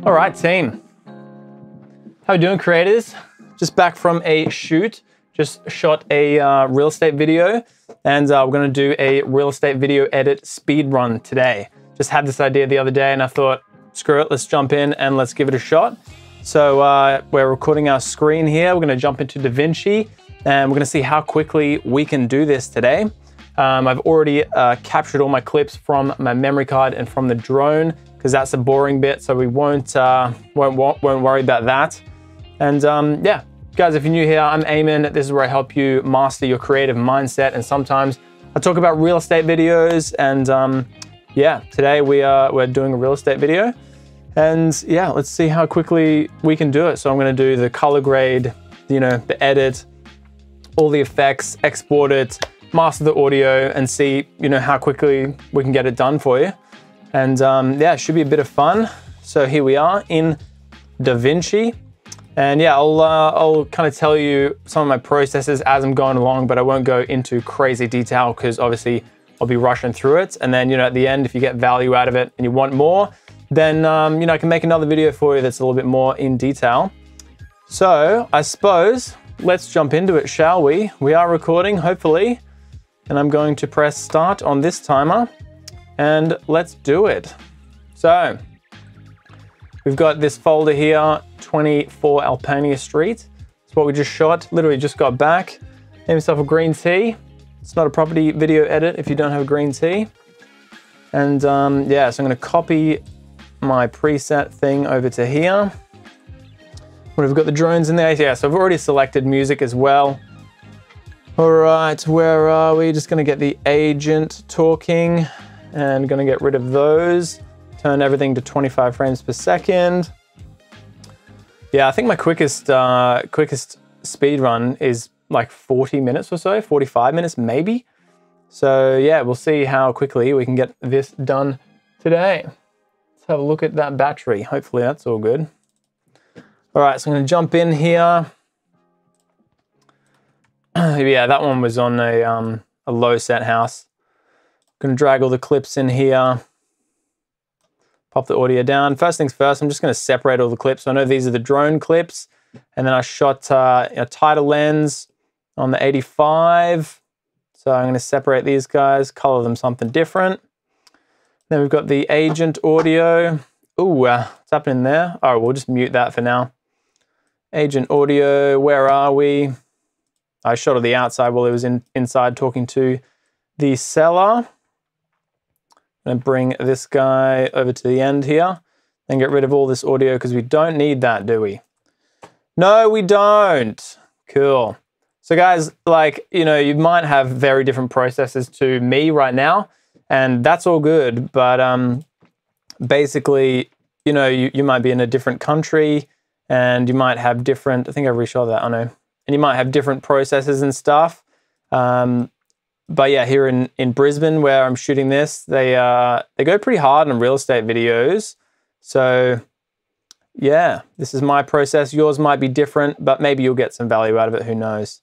All right, team. How you doing, creators? Just back from a shoot. Just shot a real estate video, and we're gonna do a real estate video edit speed run today. Just had this idea the other day, and I thought, screw it, let's jump in and let's give it a shot. So we're recording our screen here. We're gonna jump into DaVinci, and we're gonna see how quickly we can do this today. I've already captured all my clips from my memory card and from the drone, because that's the boring bit, so we won't worry about that. And yeah, guys, if you're new here, I'm Eamon. This is where I help you master your creative mindset, and sometimes I talk about real estate videos. And yeah, today we're doing a real estate video, and yeah, let's see how quickly we can do it. So I'm going to do the color grade, you know, the edit, all the effects, export it, master the audio, and see, you know, how quickly we can get it done for you. And yeah, it should be a bit of fun. So here we are in DaVinci. And yeah, I'll kind of tell you some of my processes as I'm going along, but I won't go into crazy detail because obviously I'll be rushing through it. And then, you know, at the end, if you get value out of it and you want more, then, you know, I can make another video for you that's a little bit more in detail. So I suppose let's jump into it, shall we? We are recording, hopefully. And I'm going to press start on this timer and let's do it. So we've got this folder here, 24 Alpania Street. It's what we just shot, literally just got back. Made myself a green tea. It's not a property video edit if you don't have a green tea. And yeah, so I'm gonna copy my preset thing over to here. We've got the drones in there. Yeah, so I've already selected music as well. All right, where are we? Just gonna get the agent talking and gonna get rid of those. Turn everything to 25 frames per second. Yeah, I think my quickest speed run is like 40 minutes or so, 45 minutes maybe. So yeah, we'll see how quickly we can get this done today. Let's have a look at that battery. Hopefully that's all good. All right, so I'm gonna jump in here. Yeah, that one was on a low set house. Gonna drag all the clips in here. Pop the audio down. First things first, I'm just gonna separate all the clips. So I know these are the drone clips, and then I shot a tighter lens on the 85. So I'm gonna separate these guys, color them something different. Then we've got the agent audio. Ooh, what's happening there? All right, we'll just mute that for now. Agent audio, where are we? I shot on the outside while it was inside talking to the seller. I'm gonna bring this guy over to the end here and get rid of all this audio because we don't need that, do we? No, we don't. Cool. So guys, like, you know, you might have very different processes to me right now, and that's all good. But basically, you know, you might be in a different country and you might have different, I think I reshot that, I know. And you might have different processes and stuff. But yeah, here in Brisbane where I'm shooting this, they go pretty hard on real estate videos. So yeah, this is my process. Yours might be different, but maybe you'll get some value out of it, who knows.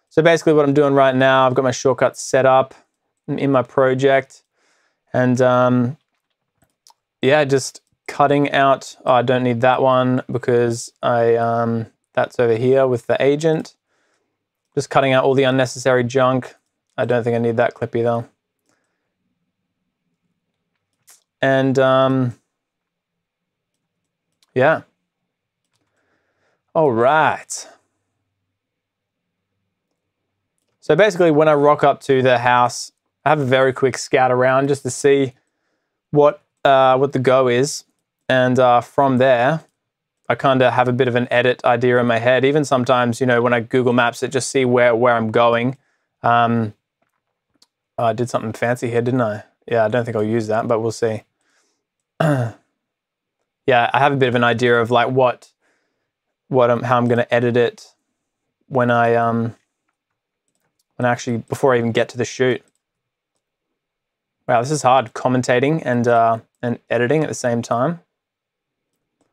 So basically what I'm doing right now, I've got my shortcuts set up in my project. And yeah, just cutting out, oh, I don't need that one because that's over here with the agent. Just cutting out all the unnecessary junk. I don't think I need that clip either. And yeah. All right. So basically when I rock up to the house, I have a very quick scout around just to see what the go is. And from there, I kind of have a bit of an edit idea in my head. Even sometimes, you know, when I Google Maps it, just see where I'm going. I did something fancy here, didn't I? Yeah, I don't think I'll use that, but we'll see. Yeah, I have a bit of an idea of like how I'm going to edit it when before I even get to the shoot. Wow, this is hard, commentating and editing at the same time. I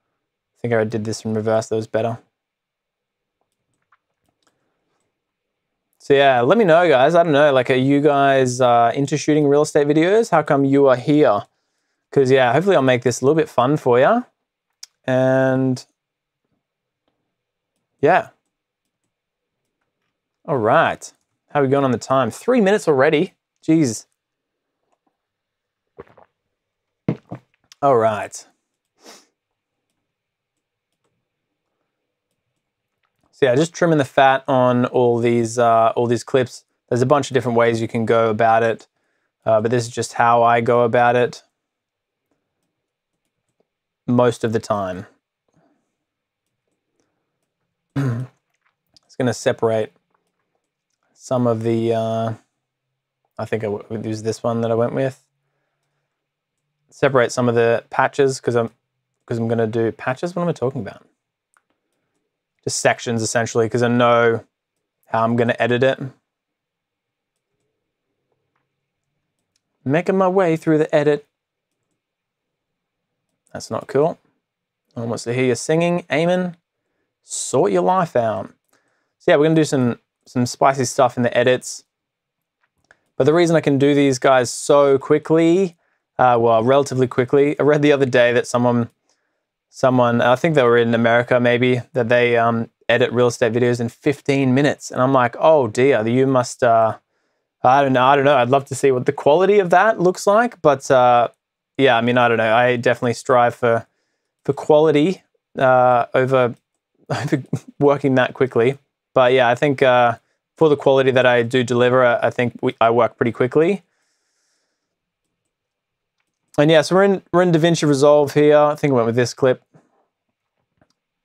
think I did this in reverse, that was better. So yeah, let me know, guys. I don't know, like, are you guys into shooting real estate videos? How come you are here? Because yeah, hopefully I'll make this a little bit fun for you. And yeah. All right. How are we going on the time? 3 minutes already. Jeez. All right. So yeah, just trimming the fat on all these clips. There's a bunch of different ways you can go about it, but this is just how I go about it most of the time. It's going to separate some of the, I think I would use this one that I went with. Separate some of the patches because I'm going to do patches. What am I talking about? Just sections essentially, because I know how I'm going to edit it. Making my way through the edit. That's not cool. No one wants to hear you singing. Eamon, sort your life out. So yeah, we're going to do some spicy stuff in the edits. But the reason I can do these guys so quickly, well, relatively quickly, I read the other day that someone, I think they were in America maybe, that they edit real estate videos in 15 minutes. And I'm like, oh dear, you must, I don't know. I'd love to see what the quality of that looks like. But yeah, I mean, I don't know. I definitely strive for quality over working that quickly. But yeah, I think for the quality that I do deliver, I think I work pretty quickly. And yeah, so we're in DaVinci Resolve here. I think I went with this clip.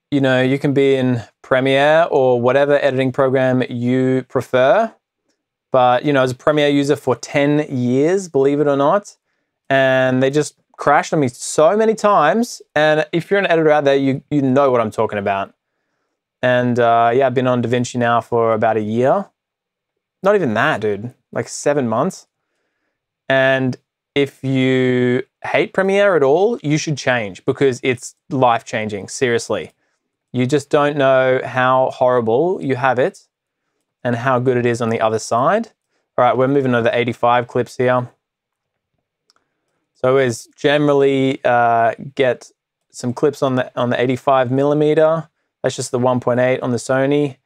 You know, you can be in Premiere or whatever editing program you prefer. But, you know, as a Premiere user for 10 years, believe it or not, and they just crashed on me so many times. And if you're an editor out there, you know what I'm talking about. And yeah, I've been on DaVinci now for about a year. Not even that, dude, like 7 months. And if you hate Premiere at all, you should change because it's life-changing, seriously. You just don't know how horrible you have it and how good it is on the other side. All right, we're moving on to the 85 clips here. So I always generally get some clips on the 85mm. That's just the 1.8 on the Sony.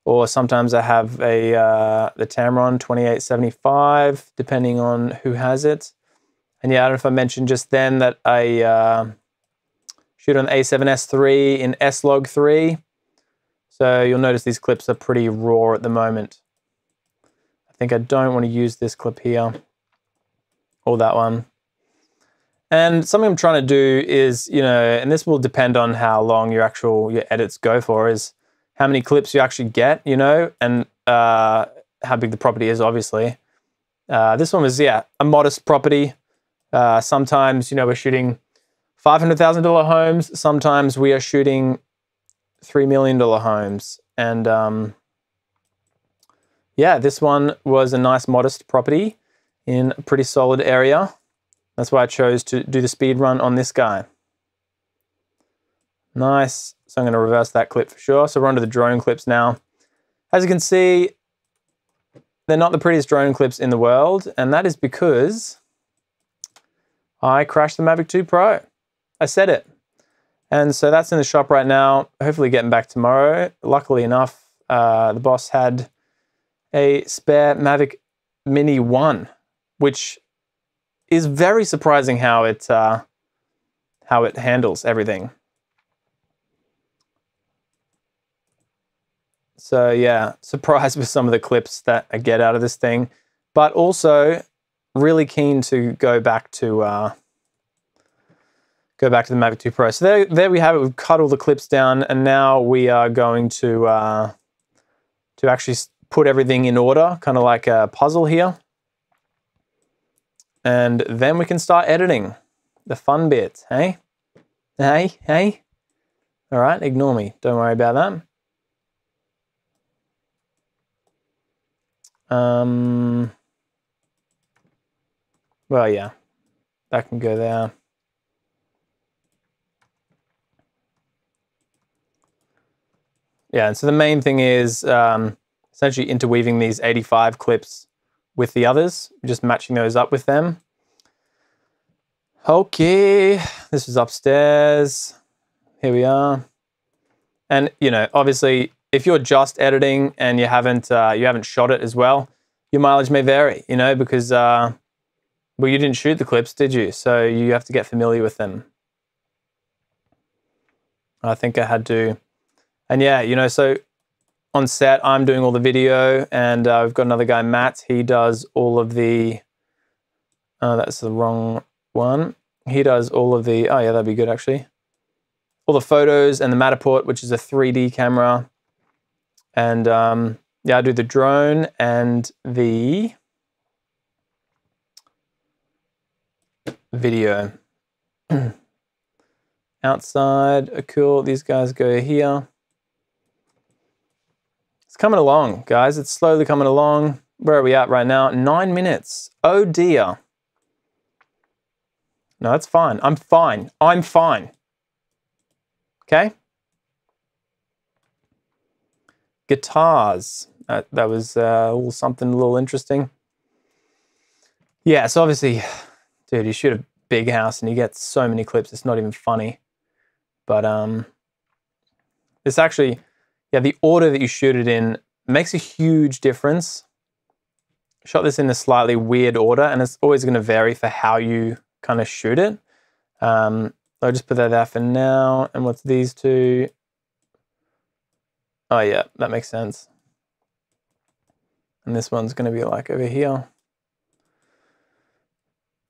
Or sometimes I have the Tamron 2875, depending on who has it. And yeah, I don't know if I mentioned just then that I shoot on the A7S III in S-Log 3. So you'll notice these clips are pretty raw at the moment. I think I don't want to use this clip here or that one. And something I'm trying to do is, you know, and this will depend on how long your edits go for, is how many clips you actually get, you know, and how big the property is, obviously. This one was, yeah, a modest property. Sometimes, you know, we're shooting $500,000 homes. Sometimes we are shooting $3 million homes. And yeah, this one was a nice modest property in a pretty solid area. That's why I chose to do the speed run on this guy. Nice. So I'm going to reverse that clip for sure. So we're onto the drone clips now. As you can see, they're not the prettiest drone clips in the world, and that is because I crashed the Mavic 2 Pro. I said it. And so that's in the shop right now, hopefully getting back tomorrow. Luckily enough, the boss had a spare Mavic Mini 1, which is very surprising how it handles everything. So yeah, surprised with some of the clips that I get out of this thing, but also really keen to go back to the Mavic 2 Pro. So there we have it. We've cut all the clips down, and now we are going to actually put everything in order, kind of like a puzzle here. And then we can start editing the fun bits, hey? Hey? All right, ignore me. Don't worry about that. Well, yeah, that can go there. Yeah, and so the main thing is essentially interweaving these 85 clips with the others, just matching those up with them. Okay, this is upstairs. here we are. And, you know, obviously, if you're just editing and you haven't shot it as well, your mileage may vary, you know, because, well, you didn't shoot the clips, did you? So you have to get familiar with them. I think I had to. And yeah, you know, so on set, I'm doing all the video, and we've got another guy, Matt. He does all of the, that's the wrong one. He does all of the, oh yeah, that'd be good actually. All the photos and the Matterport, which is a 3D camera. And yeah, I do the drone and the video. Outside, cool. These guys go here. It's coming along, guys. It's slowly coming along. Where are we at right now? 9 minutes. Oh dear. No, that's fine. I'm fine. I'm fine. Okay. Guitars. That was a little something a little interesting. Yeah, so obviously, dude, you shoot a big house and you get so many clips, it's not even funny. But it's actually, yeah, the order that you shoot it in makes a huge difference. Shot this in a slightly weird order, and it's always going to vary for how you kind of shoot it. I'll just put that there for now. And what's these two? Oh yeah, that makes sense. And this one's going to be like over here.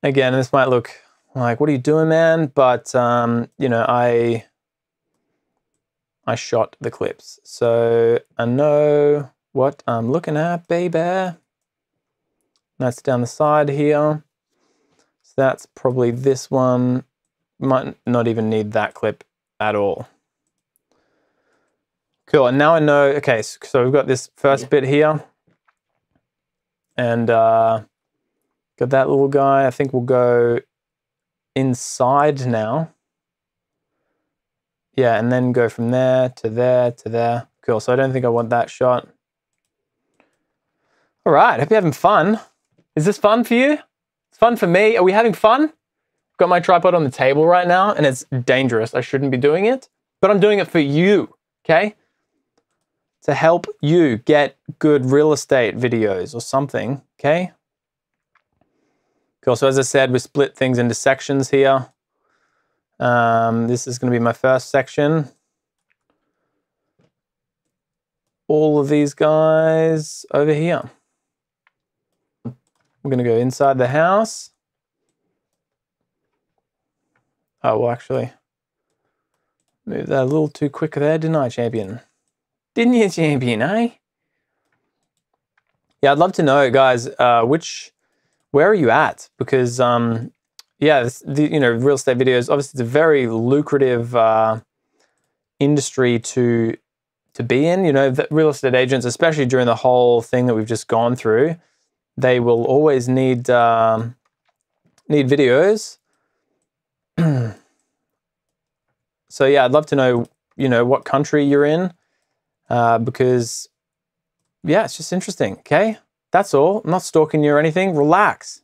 Again, this might look like, what are you doing, man? But, you know, I shot the clips. So I know what I'm looking at, baby. That's down the side here. So that's probably this one. Might not even need that clip at all. Cool, and now I know, okay, so we've got this first bit here. And got that little guy. I think we'll go inside now. Yeah, and then go from there to there to there. Cool, so I don't think I want that shot. All right, hope you're having fun. Is this fun for you? It's fun for me. Are we having fun? Got my tripod on the table right now, and it's dangerous. I shouldn't be doing it, but I'm doing it for you, okay? To help you get good real estate videos or something, okay? Cool, so as I said, we split things into sections here. This is gonna be my first section. All of these guys over here. We're gonna go inside the house. Oh, well, actually, moved that a little too quick there, didn't I, champion? Didn't you, champion, eh? Yeah, I'd love to know, guys, where are you at? Because, yeah, you know, real estate videos, obviously it's a very lucrative industry to be in. You know, the real estate agents, especially during the whole thing that we've just gone through, they will always need videos. So yeah, I'd love to know, you know, what country you're in, because yeah, it's just interesting. Okay, that's all. I'm not stalking you or anything. Relax.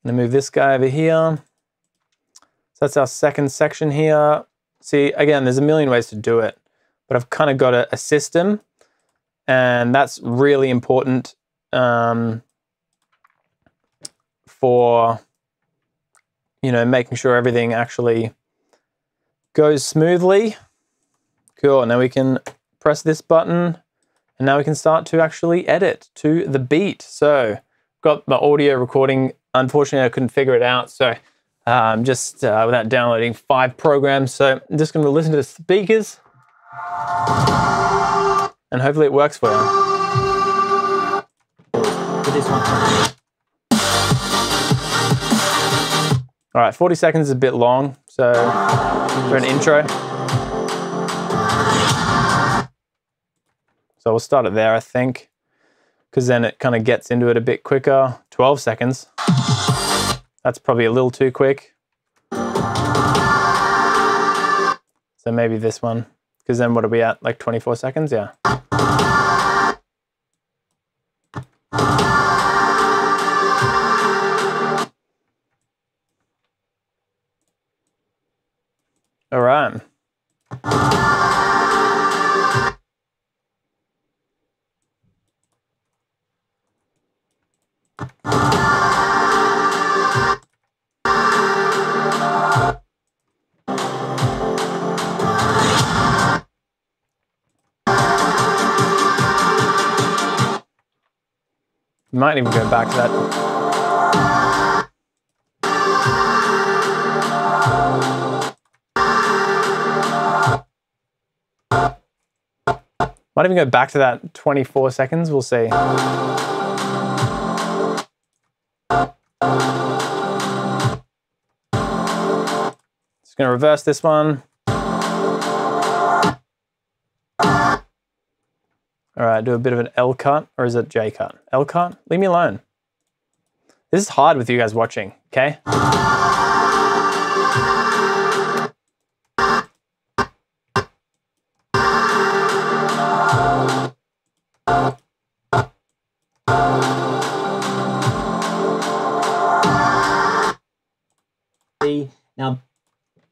I'm gonna move this guy over here. So that's our second section here. See, again, there's a million ways to do it, but I've kind of got a system, and that's really important for, you know, making sure everything actually goes smoothly. Cool, now we can press this button, and now we can start to actually edit to the beat. So, got my audio recording. Unfortunately, I couldn't figure it out, so just without downloading 5 programs. So I'm just going to listen to the speakers, and hopefully it works for you. For this one. All right, 40 seconds is a bit long, so for an intro. So we'll start it there, I think, because then it kind of gets into it a bit quicker. 12 seconds. That's probably a little too quick. So maybe this one, because then what are we at? Like 24 seconds? Yeah. All right. Might even go back to that. Might even go back to that 24 seconds. We'll see. Just going to reverse this one. All right, do a bit of an L cut, or is it J cut? L cut? Leave me alone. This is hard with you guys watching, okay? Now,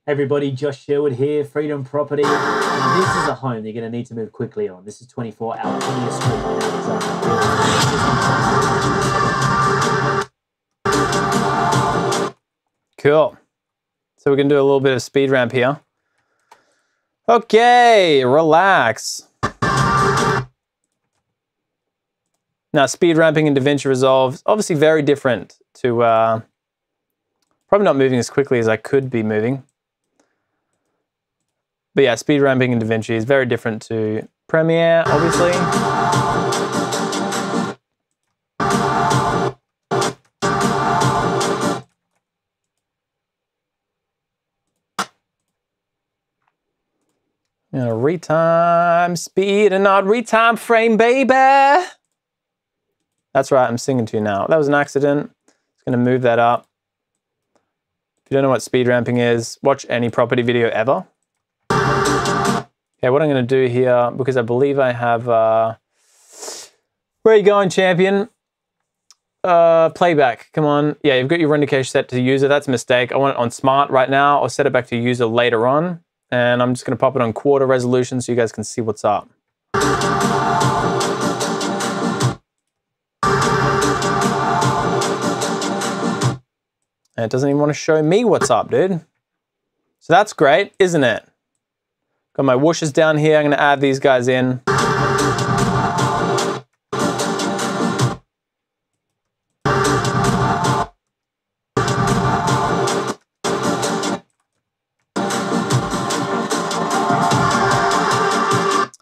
everybody, Josh Sherwood here, Freedom Property. Now, this is a home you're going to need to move quickly on. This is 24 Alpinia Street in Alexandria. Cool. So we're going to do a little bit of speed ramp here. Okay, relax. Now, speed ramping in DaVinci Resolve is obviously very different to... probably not moving as quickly as I could be moving. But yeah, speed ramping in DaVinci is very different to Premiere, obviously. You know, retime speed and not retime frame, baby. That's right, I'm singing to you now. That was an accident. Just gonna move that up. If you don't know what speed ramping is, watch any property video ever. Okay, what I'm going to do here, because I believe I have... where are you going, champion? Playback, come on. Yeah, you've got your render cache set to user. That's a mistake. I want it on smart right now. I'll set it back to user later on. And I'm just going to pop it on quarter resolution so you guys can see what's up. And it doesn't even want to show me what's up, dude. So that's great, isn't it? Got my whooshes down here. I'm going to add these guys in.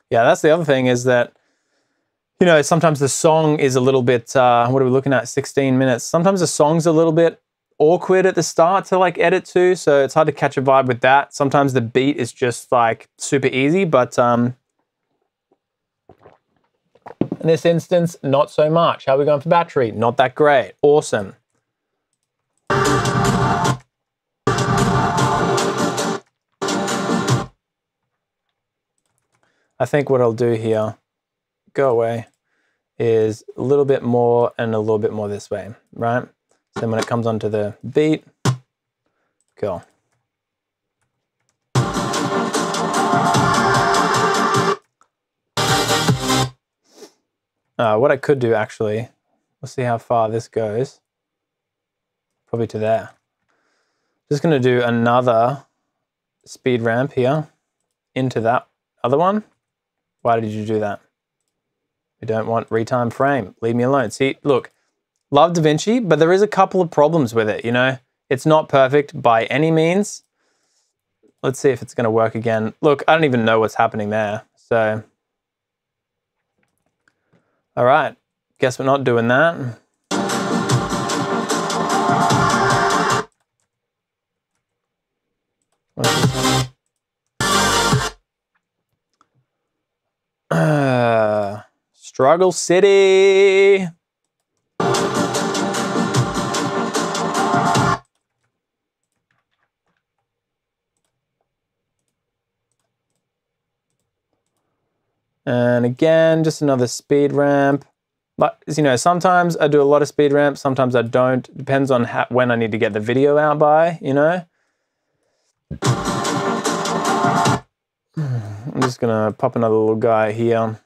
Yeah, that's the other thing is that, you know, sometimes the song is a little bit, what are we looking at, 16 minutes. Sometimes the song's a little bit awkward at the start to like edit to, so it's hard to catch a vibe with that. Sometimes the beat is just like super easy, but in this instance, not so much. How are we going for battery? Not that great. Awesome. I think what I'll do here, go away, is a little bit more and a little bit more this way, right? Then when it comes onto the beat, cool. What I could do actually, we'll see how far this goes. Probably to there. Just gonna do another speed ramp here into that other one. Why did you do that? We don't want retime frame. Leave me alone. See, look. Love DaVinci, but there is a couple of problems with it, you know? It's not perfect by any means. Let's see if it's going to work again. Look, I don't even know what's happening there, so... All right, guess we're not doing that. Struggle City. And again, just another speed ramp. But, you know, sometimes I do a lot of speed ramps, sometimes I don't. Depends on when I need to get the video out by, you know. I'm just gonna pop another little guy here.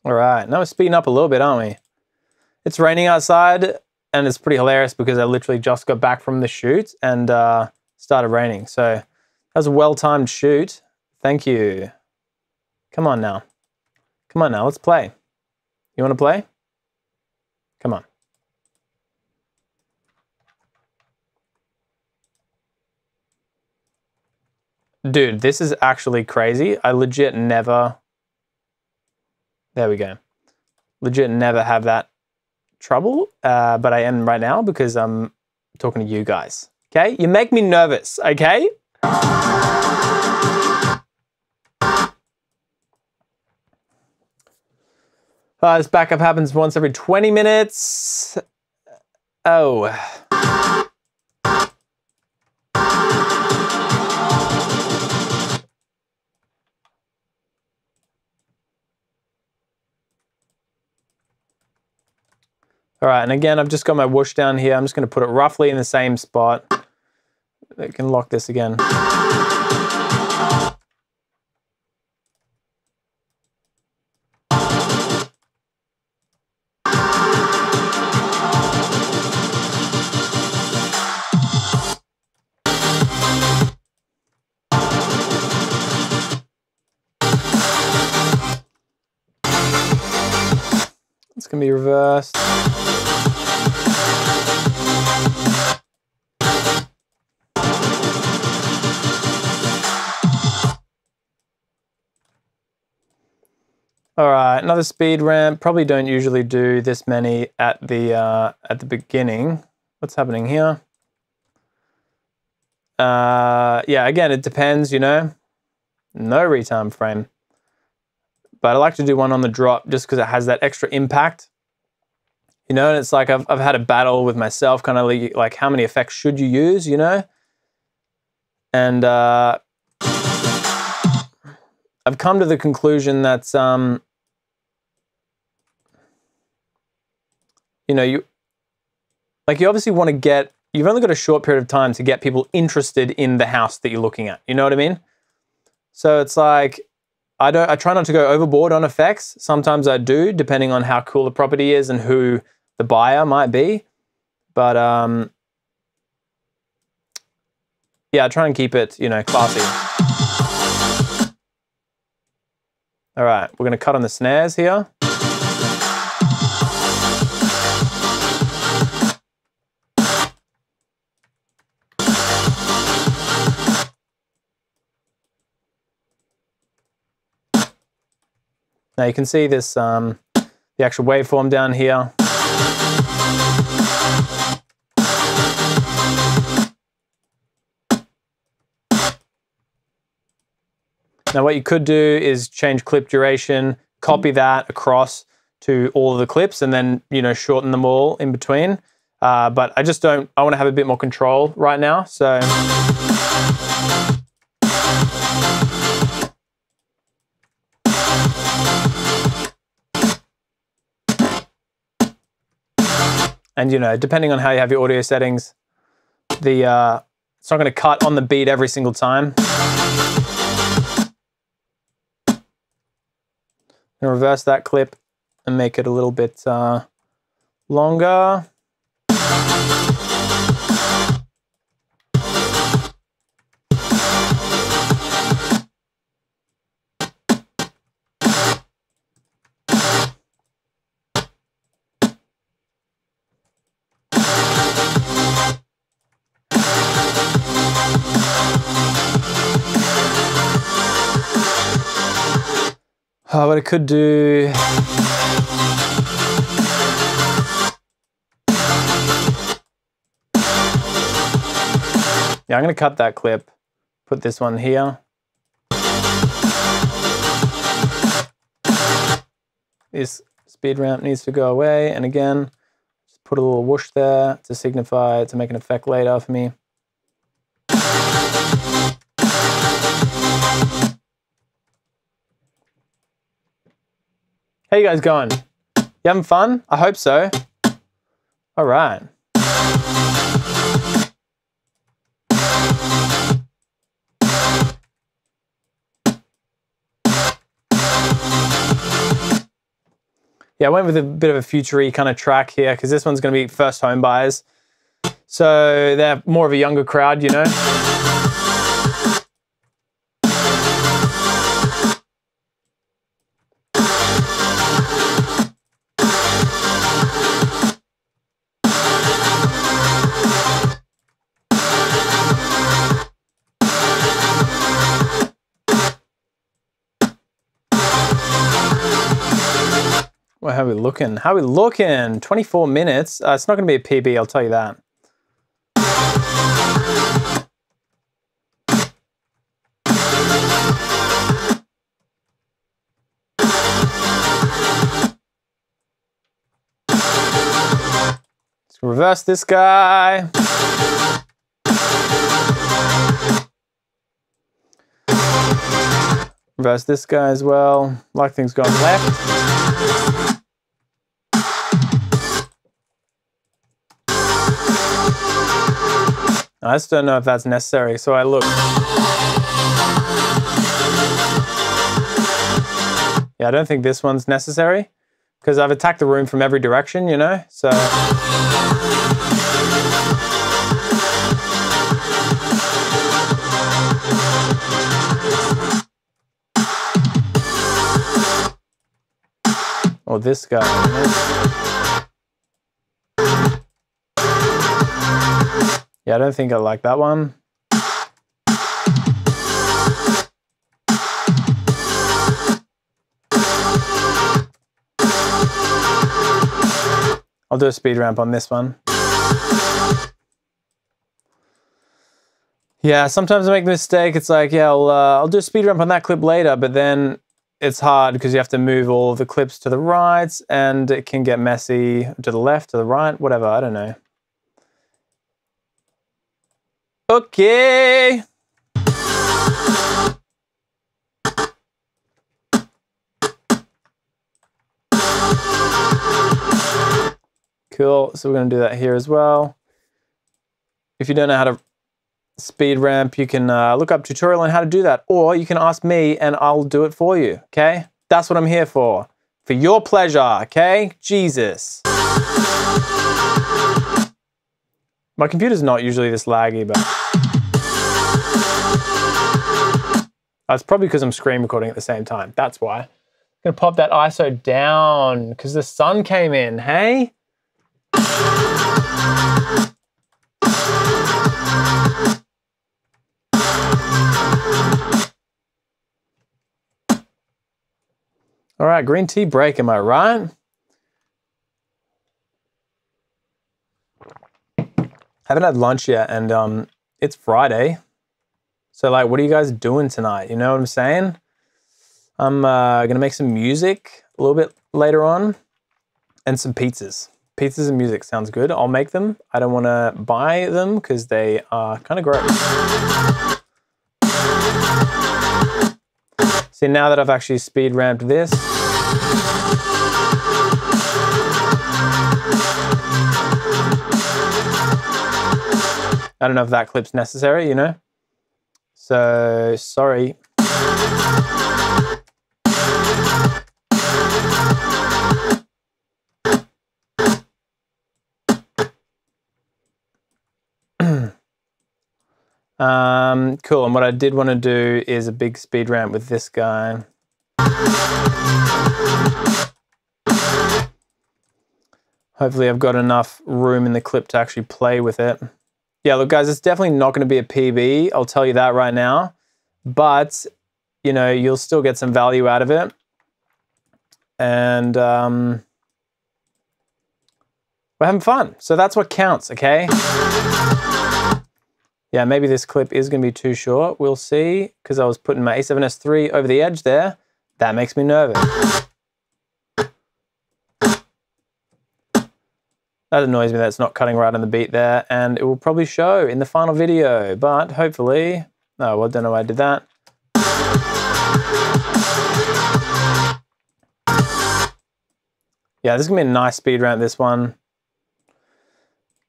All right, now we're speeding up a little bit, aren't we? It's raining outside, and it's pretty hilarious because I literally just got back from the shoot and started raining. So that was a well-timed shoot. Thank you. Come on now. Come on now, let's play. You want to play? Come on. Dude, this is actually crazy. I legit never... There we go. Legit never have that trouble, but I am right now because I'm talking to you guys. Okay? You make me nervous, okay? This backup happens once every 20 minutes. Oh. All right, and again, I've just got my whoosh down here. I'm just going to put it roughly in the same spot. I can lock this again. It's going to be reversed. All right, another speed ramp. Probably don't usually do this many at the beginning. What's happening here? Yeah, again, it depends, you know. No retime frame. But I like to do one on the drop just because it has that extra impact. You know, and it's like I've had a battle with myself, kind of like how many effects should you use, you know? And I've come to the conclusion that, you know, you obviously want to get, you've only got a short period of time to get people interested in the house that you're looking at. You know what I mean? So it's like, I try not to go overboard on effects. Sometimes I do, depending on how cool the property is and who the buyer might be. But yeah, I try and keep it, you know, classy. All right, we're gonna cut on the snares here. Now you can see this, the actual waveform down here. Now what you could do is change clip duration, copy that across to all of the clips and then, you know, shorten them all in between. But I just don't, I want to have a bit more control right now, so. And, you know, depending on how you have your audio settings, it's not going to cut on the beat every single time. I'm going to reverse that clip and make it a little bit longer. What I could do, yeah, I'm going to cut that clip, put this one here. This speed ramp needs to go away, and again, just put a little whoosh there to signify, to make an effect later for me. How you guys going? You having fun? I hope so. All right. Yeah, I went with a bit of a future-y kind of track here because this one's going to be first home buyers. So they're more of a younger crowd, you know. Well, how are we looking? How are we looking? 24 minutes. It's not going to be a PB, I'll tell you that. Let's reverse this guy. Reverse this guy as well. Like things going left. I just don't know if that's necessary, so I look. Yeah, I don't think this one's necessary because I've attacked the room from every direction, you know, so. Or this guy. Yeah, I don't think I like that one. I'll do a speed ramp on this one. Yeah, sometimes I make the mistake. It's like, yeah, I'll do a speed ramp on that clip later, but then it's hard because you have to move all of the clips to the right and it can get messy to the left, to the right, whatever, I don't know. Okay. Cool, so we're going to do that here as well. If you don't know how to speed ramp, you can look up tutorial on how to do that, or you can ask me and I'll do it for you, okay? That's what I'm here for your pleasure, okay? Jesus. My computer's not usually this laggy, but it's probably because I'm screen recording at the same time. That's why. I'm gonna pop that ISO down because the sun came in, hey? All right, green tea break, am I right? Haven't had lunch yet, and it's Friday. So, like, what are you guys doing tonight? You know what I'm saying? I'm gonna make some music a little bit later on, and some pizzas. Pizzas and music sounds good. I'll make them. I don't want to buy them because they are kind of gross. See, now that I've actually speed ramped this, I don't know if that clip's necessary, you know? So, sorry. Cool, and what I did want to do is a big speed ramp with this guy. Hopefully I've got enough room in the clip to actually play with it. Yeah, look guys, it's definitely not going to be a PB, I'll tell you that right now. But, you know, you'll still get some value out of it. And we're having fun, so that's what counts, okay? Yeah, maybe this clip is going to be too short. We'll see, because I was putting my A7S III over the edge there. That makes me nervous. That annoys me that it's not cutting right on the beat there, and it will probably show in the final video, but hopefully... Oh, well, I don't know why I did that. Yeah, this is gonna be a nice speed ramp, this one.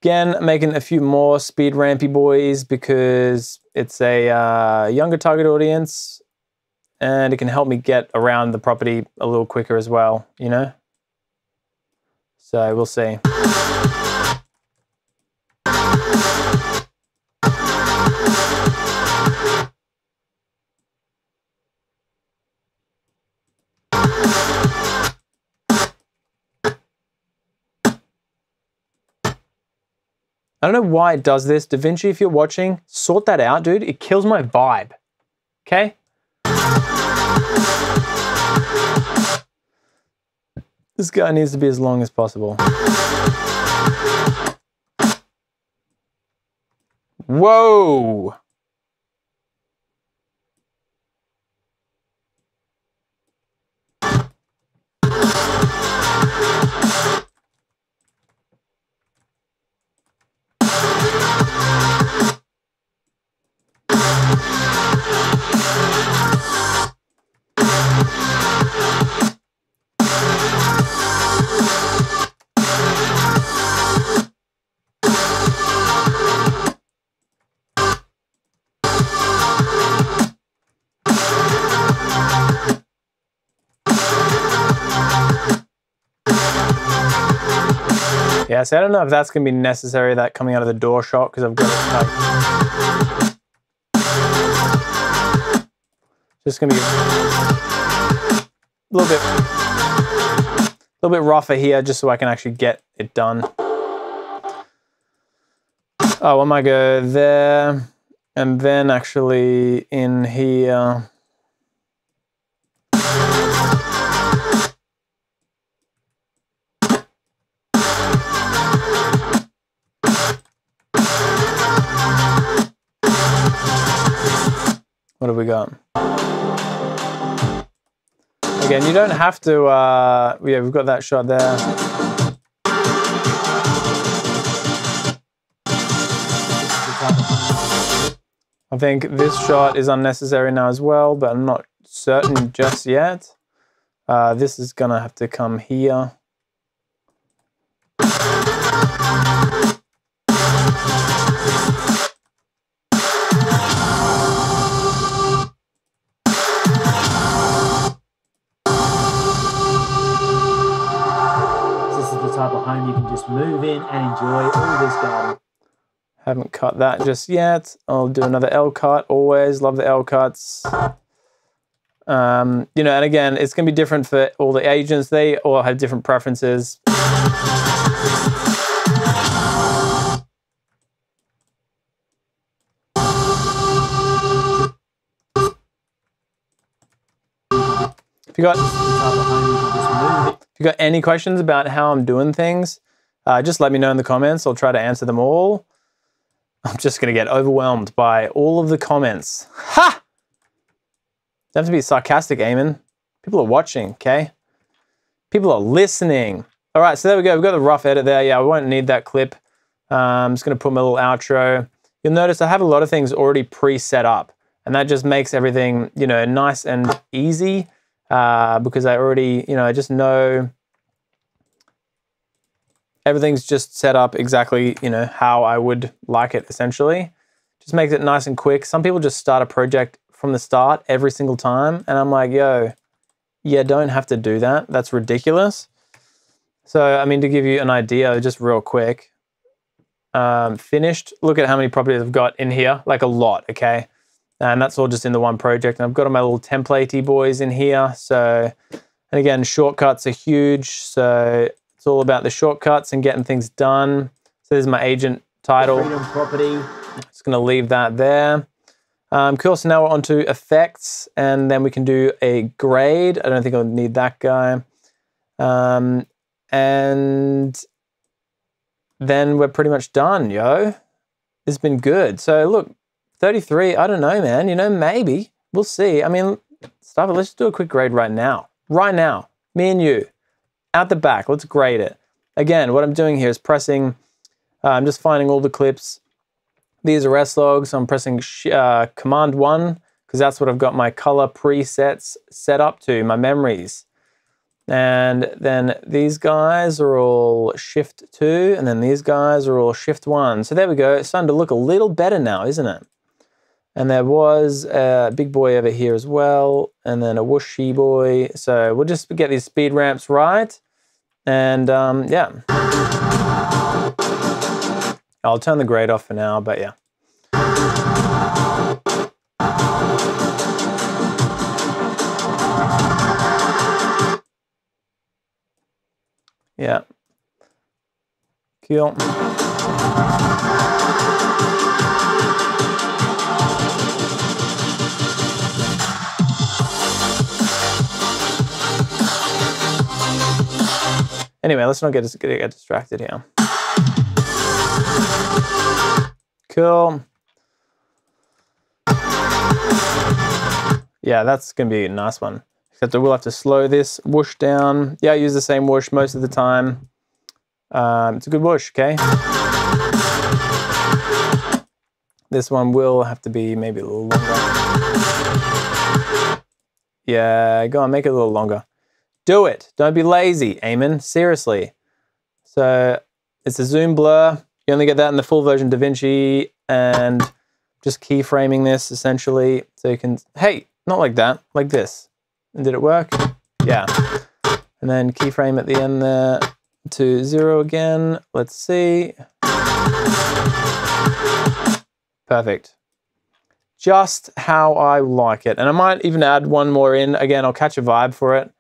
Again, making a few more speed rampy boys because it's a younger target audience and it can help me get around the property a little quicker as well, you know? So we'll see. I don't know why it does this. DaVinci, if you're watching, sort that out, dude. It kills my vibe. Okay? This guy needs to be as long as possible. Whoa! Yeah, so I don't know if that's going to be necessary, that coming out of the door shot, because I've got it like... Just going to be a little bit rougher here, just so I can actually get it done. Oh, I might go there, and then actually in here... What have we got? Again, you don't have to, yeah, we've got that shot there. I think this shot is unnecessary now as well, but I'm not certain just yet. This is gonna have to come here. Type of home you can just move in and enjoy all this garden. Haven't cut that just yet. I'll do another L cut. Always love the L cuts. You know, and again, it's going to be different for all the agents. They all have different preferences. If you got any questions about how I'm doing things, just let me know in the comments. I'll try to answer them all. I'm just going to get overwhelmed by all of the comments. Ha! Don't have to be sarcastic, Eamon. People are watching, okay? People are listening. All right, so there we go. We've got the rough edit there. Yeah, I won't need that clip. I'm just going to put my little outro. You'll notice I have a lot of things already pre-set up, and that just makes everything, you know, nice and easy. Because I already, you know, I just know everything's just set up exactly, you know, how I would like it, essentially. Just makes it nice and quick. Some people just start a project from the start every single time, and I'm like, yo, you don't have to do that. That's ridiculous. So, I mean, to give you an idea, just real quick, finished, look at how many properties I've got in here, like a lot, okay? And that's all just in the one project. And I've got all my little template-y boys in here. So, and again, shortcuts are huge. So it's all about the shortcuts and getting things done. So there's my agent title. Freedom Property. Just gonna leave that there. Cool, so now we're on to effects, and then we can do a grade. I don't think I'll need that guy. And then we're pretty much done, yo. It's been good. So look, 33, I don't know, man. You know, maybe. We'll see. I mean, stop it. Let's just do a quick grade right now. Right now. Me and you. Out the back. Let's grade it. Again, what I'm doing here is pressing, I'm just finding all the clips. These are S-logs. I'm pressing Command 1 because that's what I've got my color presets set up to, my memories. And then these guys are all shift 2, and then these guys are all shift 1. So there we go. It's starting to look a little better now, isn't it? And there was a big boy over here as well, and then a whooshy boy. So we'll just get these speed ramps right. And yeah. I'll turn the grade off for now, but yeah. Yeah. Cool. Anyway, let's not get distracted here. Cool. Yeah, that's going to be a nice one. Except we'll have to slow this whoosh down. Yeah, I use the same whoosh most of the time. It's a good whoosh, okay? This one will have to be maybe a little longer. Yeah, go on, make it a little longer. Do it. Don't be lazy, Eamon. Seriously. So it's a zoom blur. You only get that in the full version DaVinci, and just keyframing this essentially. So you can, hey, not like that, like this. And did it work? Yeah. And then keyframe at the end there to 0 again. Let's see. Perfect. Just how I like it. And I might even add one more in. Again, I'll catch a vibe for it.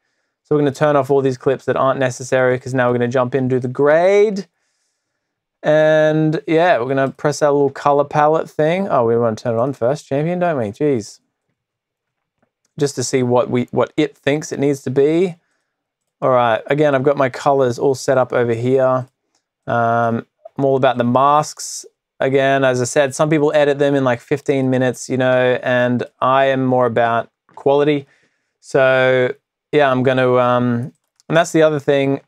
So we're going to turn off all these clips that aren't necessary, because now we're going to jump into the grade. And yeah, we're going to press our little color palette thing. Oh, we want to turn it on first, champion, don't we? Jeez. Just to see what it thinks it needs to be. All right, again, I've got my colors all set up over here. I'm all about the masks. Again, as I said, some people edit them in like 15 minutes, you know, and I am more about quality. So yeah, I'm going to, and that's the other thing,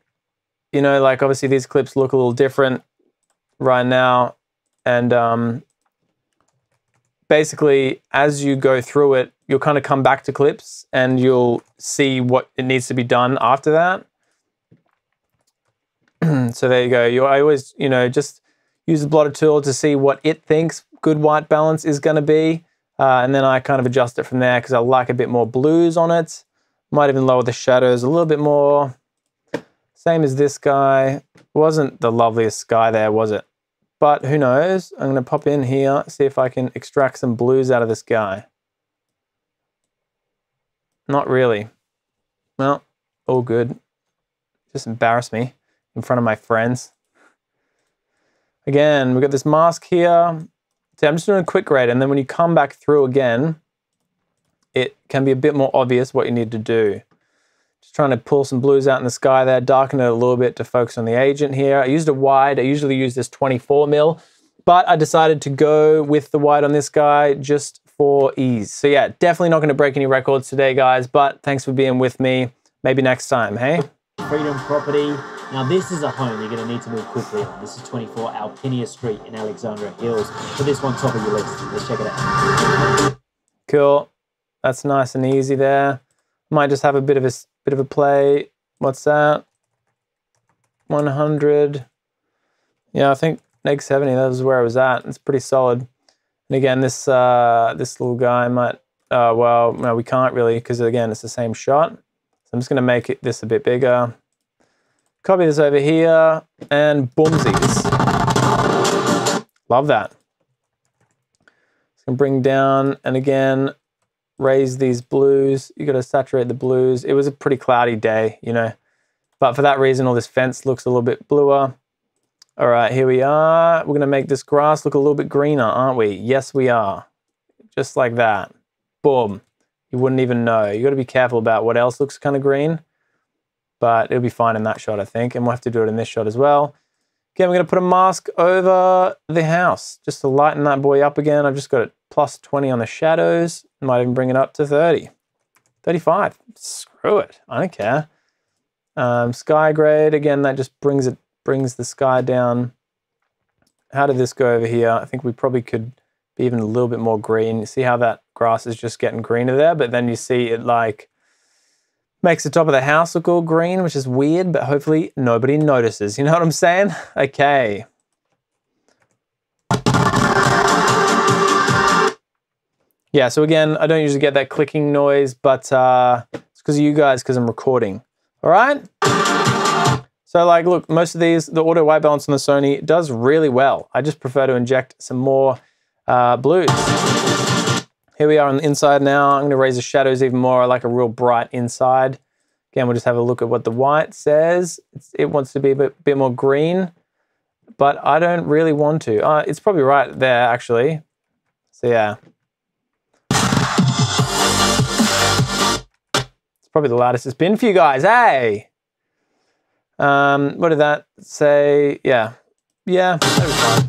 you know, like obviously these clips look a little different right now. And basically, as you go through it, you'll kind of come back to clips and you'll see what it needs to be done after that. So there you go. I always, you know, just use the blotter tool to see what it thinks good white balance is going to be. And then I kind of adjust it from there, because I like a bit more blues on it. Might even lower the shadows a little bit more. Same as this guy. Wasn't the loveliest sky there, was it? But who knows? I'm going to pop in here, see if I can extract some blues out of this guy. Not really. Well, all good. Just embarrass me in front of my friends. Again, we've got this mask here. So I'm just doing a quick grade, and then when you come back through again, it can be a bit more obvious what you need to do. Just trying to pull some blues out in the sky there, darken it a little bit to focus on the agent here. I used a wide. I usually use this 24mm, but I decided to go with the wide on this guy just for ease. So yeah, definitely not going to break any records today, guys, but thanks for being with me. Maybe next time, hey? Freedom Property. Now this is a home you're going to need to move quickly on. This is 24 Alpinia Street in Alexandra Hills. Put this one top of your list. Let's check it out. Cool. That's nice and easy there. Might just have a bit of a play. What's that? 100. Yeah, I think neg 70. That was where I was at. It's pretty solid. And again, this this little guy might. Well, no, we can't really, because again, it's the same shot. So I'm just going to make this a bit bigger. Copy this over here, and boomsies. Love that. Just gonna bring down, and again, raise these blues. You got to saturate the blues. It was a pretty cloudy day, you know, but for that reason, all this fence looks a little bit bluer. All right, here we are. We're gonna make this grass look a little bit greener, aren't we? Yes, we are. Just like that. Boom. You wouldn't even know. You got to be careful about what else looks kind of green, but it'll be fine in that shot, I think. And we'll have to do it in this shot as well. Again, we're going to put a mask over the house just to lighten that boy up again. I've just got it plus 20 on the shadows. Might even bring it up to 30. 35. Screw it. I don't care. Sky grade, again, that just brings the sky down. How did this go over here? I think we probably could be even a little bit more green. See how that grass is just getting greener there, but then you see it like Makes the top of the house look all green, which is weird, but hopefully nobody notices. You know what I'm saying? Okay. Yeah, so again, I don't usually get that clicking noise, but it's because of you guys, because I'm recording. All right? So like, look, most of these, the auto white balance on the Sony does really well. I just prefer to inject some more blues. Here we are on the inside now. I'm gonna raise the shadows even more. I like a real bright inside. Again, we'll just have a look at what the white says. It wants to be a bit more green, but I don't really want to. It's probably right there, actually. So yeah. It's probably the loudest it's been for you guys, hey! What did that say? Yeah, that was fine.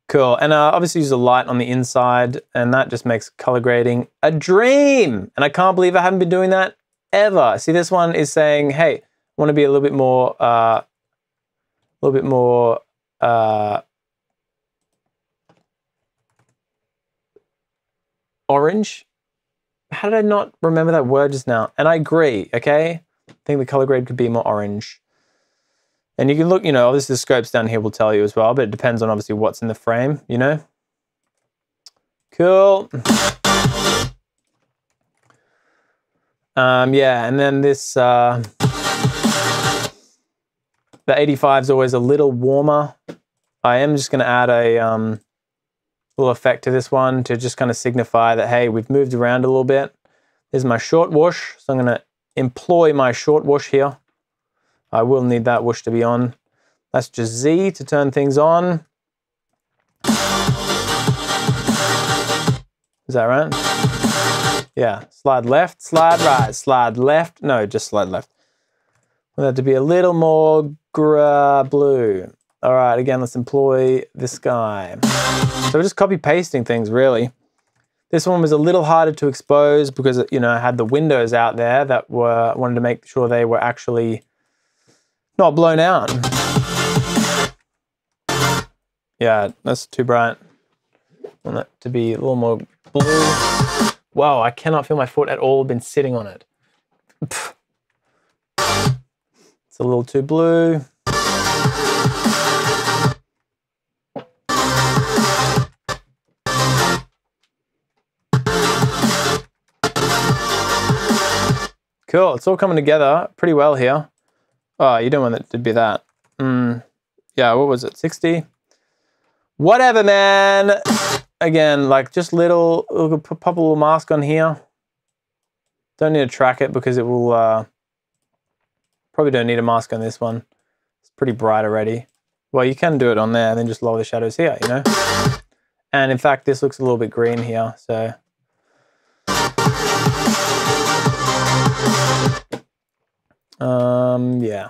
Cool, and obviously use a light on the inside, and that just makes color grading a dream. And I can't believe I haven't been doing that ever. See, this one is saying, hey, I want to be a little bit more, orange. How did I not remember that word just now? And I agree, okay? I think the color grade could be more orange. And you can look, you know, obviously the scopes down here will tell you as well, but it depends on obviously what's in the frame, you know? Cool. Yeah, and then this, the 85 is always a little warmer. I am just gonna add a little effect to this one to just kind of signify that, hey, we've moved around a little bit. There's my short whoosh, so I'm gonna employ my short whoosh here. I will need that whoosh to be on. That's just Z to turn things on. Is that right? Yeah, slide left, slide right, slide left. No, just slide left. Want that to be a little more blue. All right, again, let's employ this guy. So we're just copy pasting things, really. This one was a little harder to expose because, you know, I had the windows out there that wanted to make sure they were actually not blown out. Yeah, that's too bright. I want that to be a little more blue. Wow, I cannot feel my foot at all. I've been sitting on it. It's a little too blue. Cool, it's all coming together pretty well here. Oh, you don't want it to be that. Yeah, what was it, 60? Whatever, man. Again, like just little, pop a little mask on here. Don't need to track it because it will, probably don't need a mask on this one. It's pretty bright already. Well, you can do it on there and then just lower the shadows here, you know? And in fact, this looks a little bit green here, so. Yeah,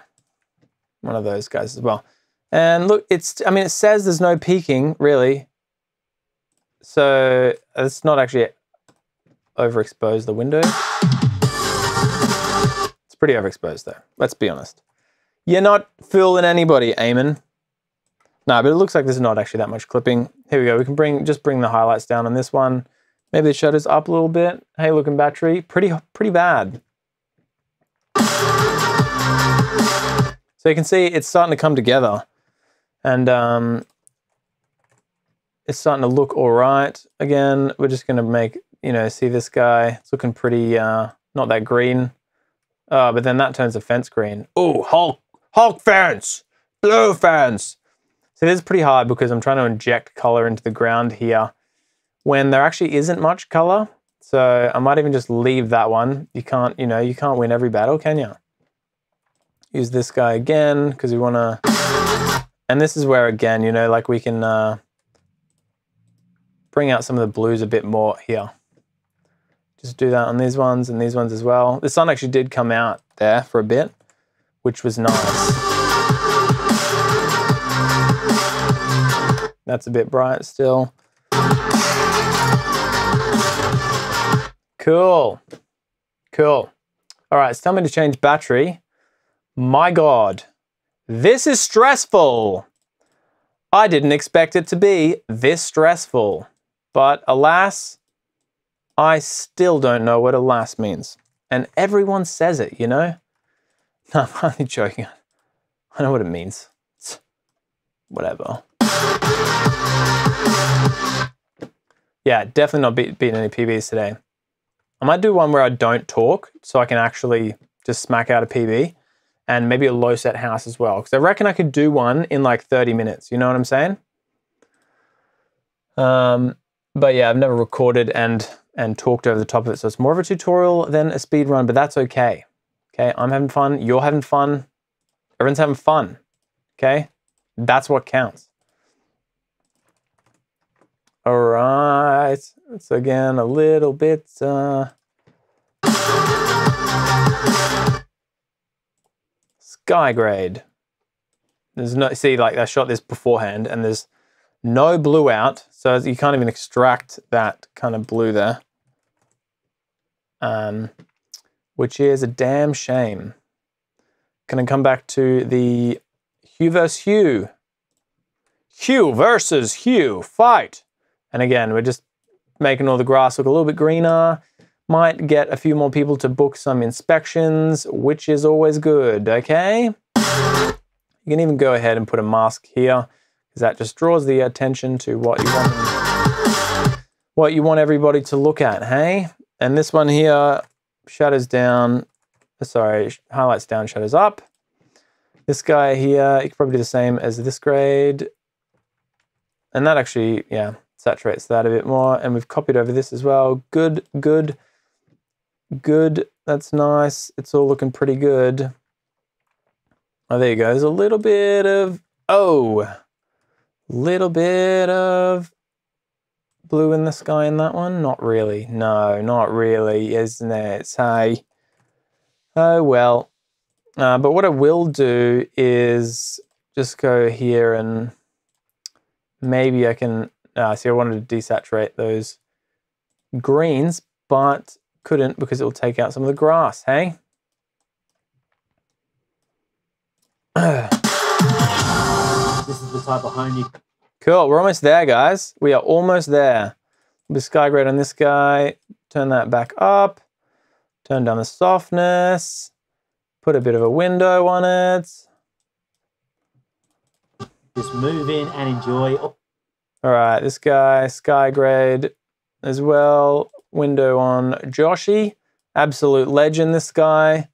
one of those guys as well. And look, I mean, it says there's no peaking really. So it's not actually overexposed, the window. It's pretty overexposed though, let's be honest. You're not fooling anybody, Eamon. No, but it looks like there's not actually that much clipping. Here we go, we can just bring the highlights down on this one. Maybe the shutters up a little bit. Hey, looking battery, pretty bad. So you can see it's starting to come together, and it's starting to look all right. Again, we're just going to make, you know, see this guy. It's looking pretty, not that green. But then that turns the fence green. Oh, Hulk fence, blue fence. So this is pretty hard because I'm trying to inject color into the ground here when there actually isn't much color. So I might even just leave that one. You can't, you know, you can't win every battle, can you? Use this guy again because we want to, and this is where again, you know, like we can bring out some of the blues a bit more here. Just do that on these ones and these ones as well. The sun actually did come out there for a bit, which was nice. That's a bit bright still. Cool. Cool. All right, it's time to change battery. My God, this is stressful. I didn't expect it to be this stressful. But alas, I still don't know what alas means. And everyone says it, you know? No, I'm only joking. I know what it means. It's whatever. Yeah, definitely not beating any PBs today. I might do one where I don't talk so I can actually just smack out a PB, and maybe a low set house as well. Because I reckon I could do one in like 30 minutes. You know what I'm saying? But yeah, I've never recorded and talked over the top of it. So it's more of a tutorial than a speed run, but that's okay. Okay, I'm having fun. You're having fun. Everyone's having fun. Okay, that's what counts. All right, so again, a little bit, sky grade. There's no, see, like I shot this beforehand and there's no blue out. So you can't even extract that kind of blue there. Which is a damn shame. Gonna come back to the hue versus hue. Hue versus hue, fight. And again, we're just making all the grass look a little bit greener. Might get a few more people to book some inspections, which is always good, okay? You can even go ahead and put a mask here, because that just draws the attention to what you want everybody to look at, hey? And this one here, shadows down, sorry, highlights down, shadows up. This guy here, you could probably do the same as this grade. And that actually, yeah, saturates that a bit more. And we've copied over this as well. Good, good, good. That's nice. It's all looking pretty good. Oh, there you go. There's a little bit of, little bit of blue in the sky in that one. Not really. No, not really, isn't it? Hey. Oh, well. But what I will do is just go here and maybe I can, see I wanted to desaturate those greens, but couldn't because it will take out some of the grass, hey? This is the type of home you... Cool, we're almost there, guys. We are almost there. The sky grade on this guy, turn that back up, turn down the softness, put a bit of a window on it. Just move in and enjoy. Oh. All right, this guy, sky grade as well. Window on Joshy. Absolute legend, this guy.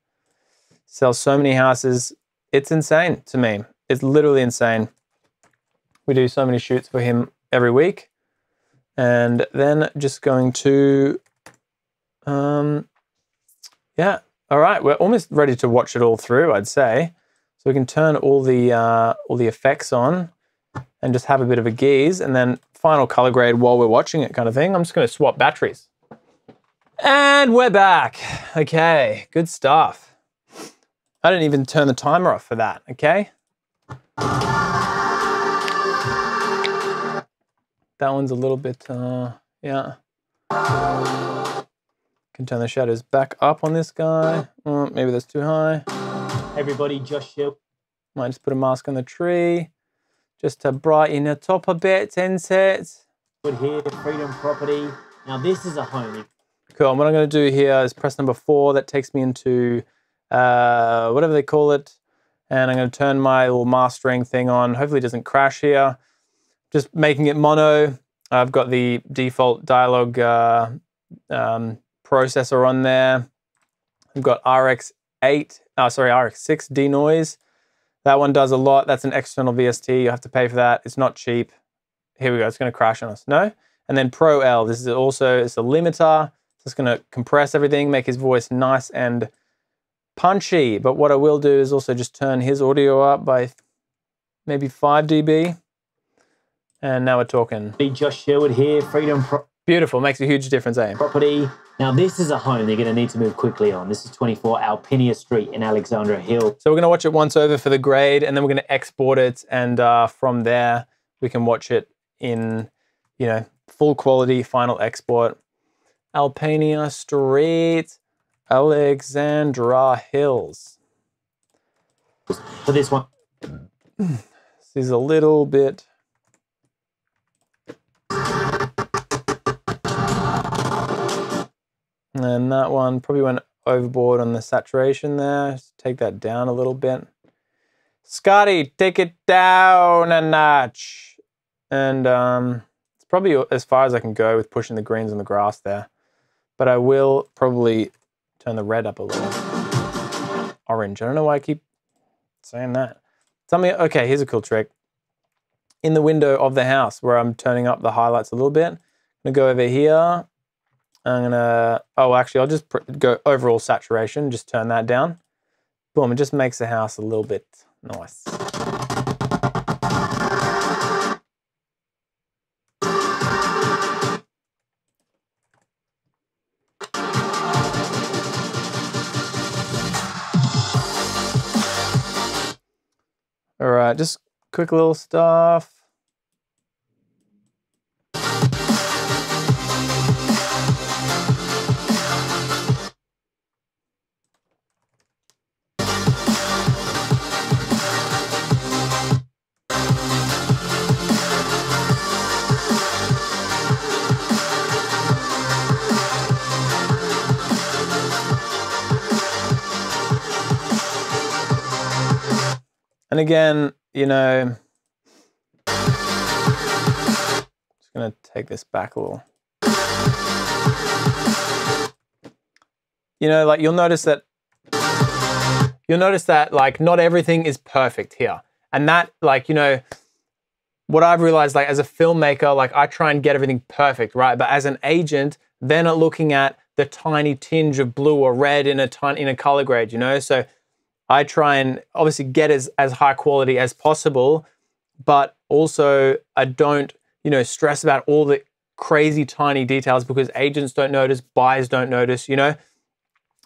Sells so many houses. It's insane to me. It's literally insane. We do so many shoots for him every week. And then just going to, yeah. All right, we're almost ready to watch it all through, I'd say. So we can turn all the effects on and just have a bit of a gaze, and then final color grade while we're watching it kind of thing. I'm just gonna swap batteries. And we're back. Okay, good stuff. I didn't even turn the timer off for that, okay? That one's a little bit, yeah. Can turn the shadows back up on this guy. Oh, maybe that's too high. Everybody, Josh Hill. Might just put a mask on the tree, just to brighten the top a bit, inset. Put here, Freedom Property. Now this is a home. Cool, and what I'm gonna do here is press number 4. That takes me into, whatever they call it. And I'm gonna turn my little mastering thing on. Hopefully it doesn't crash here. Just making it mono. I've got the default dialogue processor on there. I've got RX6 denoise. That one does a lot. That's an external VST. You have to pay for that. It's not cheap. Here we go. It's going to crash on us. No? And then Pro L. This is also, it's a limiter. It's going to compress everything, make his voice nice and punchy. But what I will do is also just turn his audio up by maybe 5 dB. And now we're talking. Josh Sherwood here, Freedom Beautiful. Makes a huge difference, eh? Property. Now this is a home they're going to need to move quickly on. This is 24 Alpinia Street in Alexandra Hill. So we're going to watch it once over for the grade, and then we're going to export it, and from there we can watch it in, you know, full quality final export. Alpinia Street, Alexandra Hills. For this one, this is a little bit. And that one probably went overboard on the saturation there. Just take that down a little bit. Scotty, take it down a notch. And it's probably as far as I can go with pushing the greens on the grass there. But I will probably turn the red up a little. Orange. I don't know why I keep saying that. Okay, here's a cool trick. In the window of the house where I'm turning up the highlights a little bit, I'm gonna go over here. I'll just go overall saturation, just turn that down. Boom, it just makes the house a little bit nice. All right, just quick little stuff. And again, you know, just gonna take this back a little. You know, like you'll notice that like not everything is perfect here. And that, like, you know, what I've realized, like as a filmmaker, like I try and get everything perfect, right? But as an agent, they're not looking at the tiny tinge of blue or red in a color grade, you know? So I try and obviously get as high quality as possible, but also I don't, you know, stress about all the crazy tiny details because agents don't notice, buyers don't notice, you know?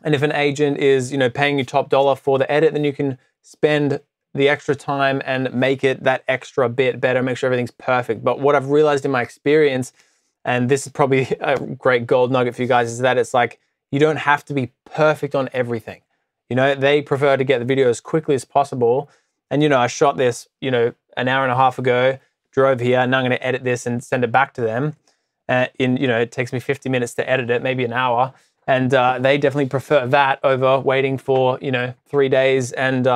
And if an agent is, you know, paying you top dollar for the edit, then you can spend the extra time and make it that extra bit better, make sure everything's perfect. But what I've realized in my experience, and this is probably a great gold nugget for you guys, is that it's like, you don't have to be perfect on everything. You know, they prefer to get the video as quickly as possible. And, you know, I shot this, you know, an hour and a half ago, drove here, and now I'm going to edit this and send it back to them. You know, it takes me 50 minutes to edit it, maybe an hour. And they definitely prefer that over waiting for, you know, 3 days and,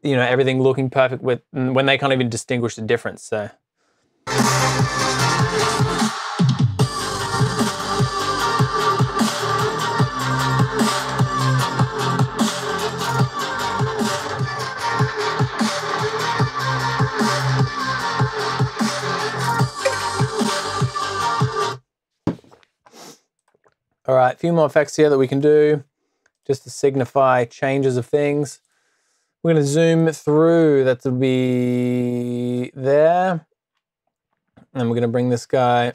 you know, everything looking perfect when they can't even distinguish the difference. So. All right, a few more effects here that we can do just to signify changes of things. We're going to zoom through, that will be there. And we're going to bring this guy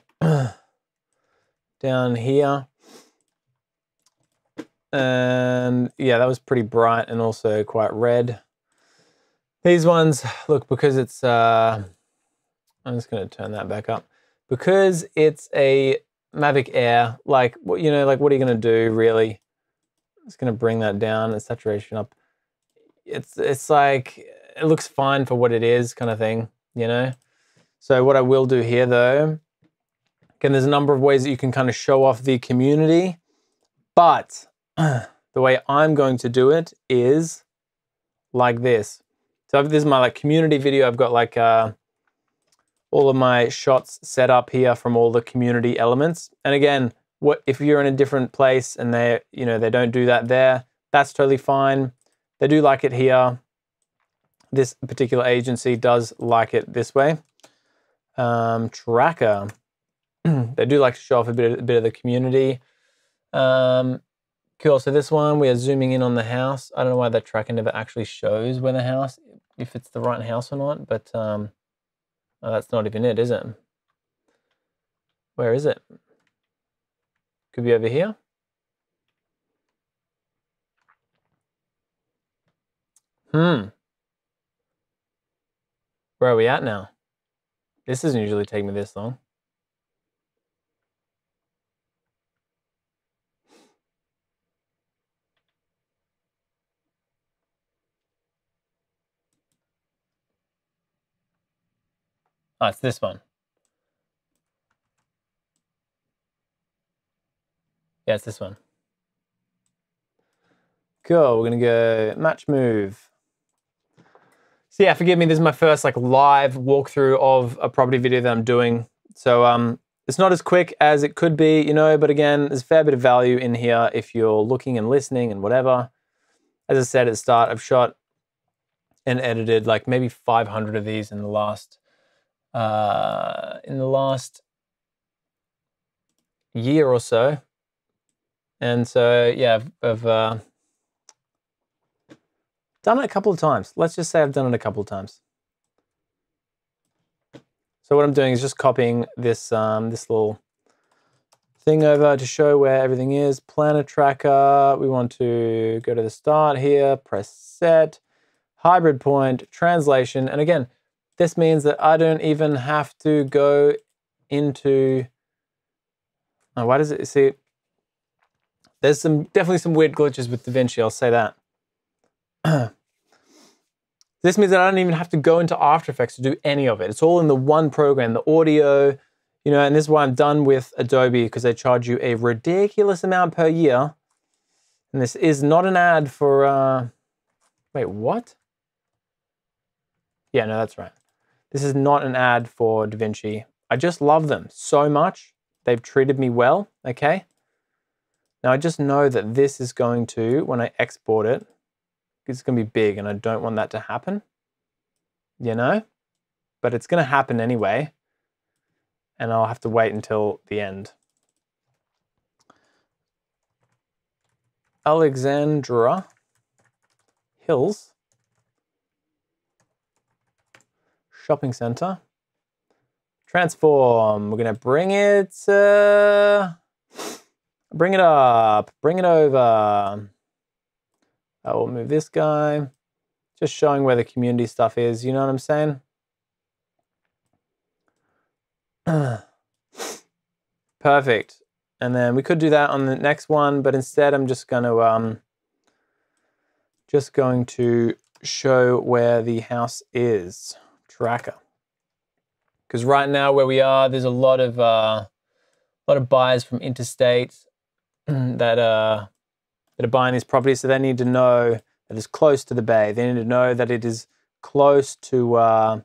down here. And yeah, that was pretty bright and also quite red. These ones, look, because it's, I'm just going to turn that back up. Because it's a Mavic Air, like, you know, like what are you going to do really? I'm just going to bring that down and saturation up. It's like, it looks fine for what it is kind of thing, you know? So what I will do here though, again, there's a number of ways that you can kind of show off the community, but the way I'm going to do it is like this. So this is my like community video. I've got like all of my shots set up here from all the community elements. And again, if you're in a different place and they don't do that there, that's totally fine. They do like it here. This particular agency does like it this way. Tracker, they do like to show off a bit of the community. Cool, so this one, we are zooming in on the house. I don't know why that tracker never actually shows where the house, if it's the right house or not, but oh, that's not even it, is it? Where is it? Could be over here. Where are we at now? This doesn't usually take me this long. Oh, it's this one. Yeah, it's this one. Cool, we're gonna go match move. So yeah, forgive me, this is my first like live walkthrough of a property video that I'm doing. So it's not as quick as it could be, you know, but again, there's a fair bit of value in here if you're looking and listening and whatever. As I said at the start, I've shot and edited like maybe 500 of these in the last year or so. And so yeah, I've done it a couple of times. Let's just say I've done it a couple of times. So what I'm doing is just copying this this little thing over to show where everything is. Planner tracker, we want to go to the start here, press set, hybrid point, translation. And again, this means that I don't even have to go into, oh, why does it, see, there's definitely some weird glitches with DaVinci, I'll say that. This means that I don't even have to go into After Effects to do any of it. It's all in the one program, the audio, you know, and this is why I'm done with Adobe, because they charge you a ridiculous amount per year. And this is not an ad for, wait, what? Yeah, no, that's right. This is not an ad for DaVinci. I just love them so much. They've treated me well, okay? Now I just know that this is going to, when I export it, it's going to be big and I don't want that to happen, you know? But it's going to happen anyway. And I'll have to wait until the end. Alexandra Hills Shopping Center. Transform. We're going to bring it up, bring it over. I will move this guy. Just showing where the community stuff is, you know what I'm saying? Perfect. And then we could do that on the next one, but instead I'm just going to show where the house is. Tracker. Because right now where we are, there's a lot of buyers from interstate that are buying these properties, so they need to know that it's close to the bay. They need to know that it is close to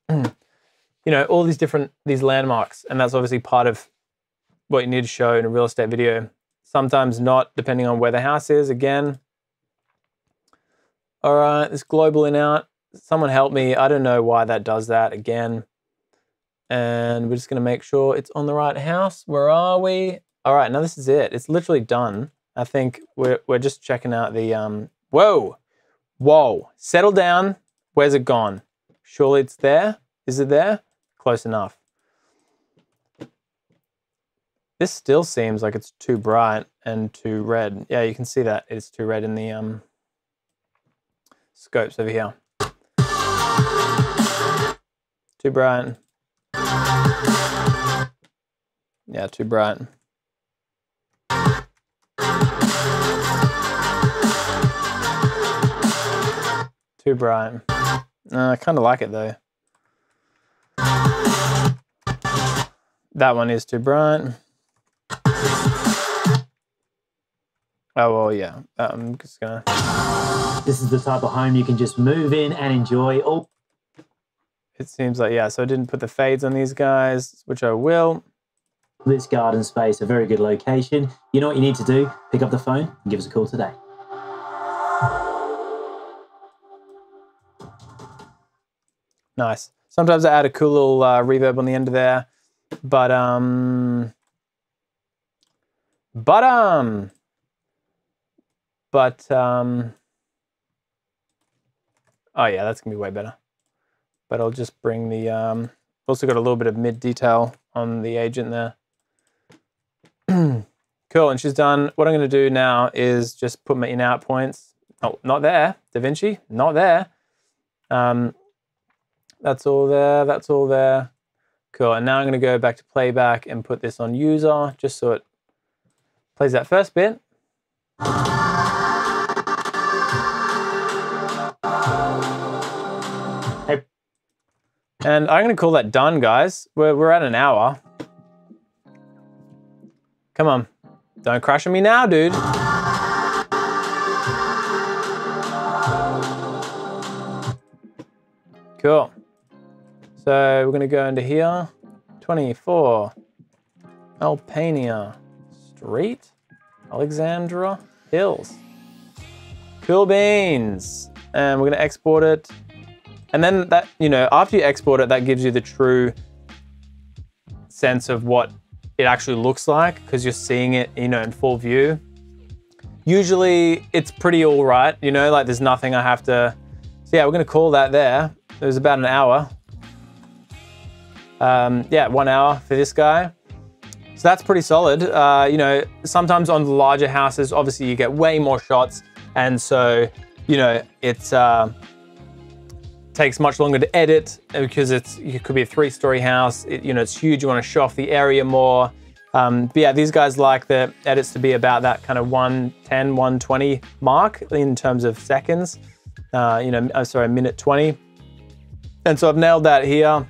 you know, all these landmarks, and that's obviously part of what you need to show in a real estate video. Sometimes not, depending on where the house is. Again, all right, this global in out. Someone help me. I don't know why that does that again. And we're just going to make sure it's on the right house. Where are we? All right, now this is it. It's literally done. I think we're just checking out the whoa, settle down. Where's it gone? Surely it's there. Is it there? Close enough. This still seems like it's too bright and too red. Yeah, you can see that it's too red in the scopes over here. Too bright. Yeah, too bright. Too bright. I kind of like it though. That one is too bright. Oh, well, yeah. I'm just gonna... This is the type of home you can just move in and enjoy. Oh, it seems like, yeah, so I didn't put the fades on these guys, which I will. This garden space, a very good location. You know what you need to do? Pick up the phone and give us a call today. Nice. Sometimes I add a cool little reverb on the end of there, but oh yeah, that's gonna be way better. But I'll just bring the also got a little bit of mid detail on the agent there. Cool, and she's done. What I'm gonna do now is just put my in out points. Oh, not there, DaVinci, not there. That's all there, that's all there. Cool, and now I'm gonna go back to playback and put this on user, just so it plays that first bit. Hey. And I'm gonna call that done, guys. We're at an hour. Come on, Don't crash on me now, dude. Cool. So we're gonna go into here. 24 Alpenia Street, Alexandra Hills. Cool beans. And we're gonna export it. And then that, you know, after you export it, that gives you the true sense of what it actually looks like, because you're seeing it, you know, in full view. Usually it's pretty all right, you know, like there's nothing I have to, so yeah, we're gonna call that there. It was about an hour. Yeah, 1 hour for this guy. So that's pretty solid. You know, sometimes on the larger houses, obviously you get way more shots. And so, you know, it's takes much longer to edit because it could be a 3-story house. You know, it's huge. You want to show off the area more. But yeah, these guys like the edits to be about that kind of 110, 120 mark in terms of seconds. You know, sorry, minute 20. And so I've nailed that here.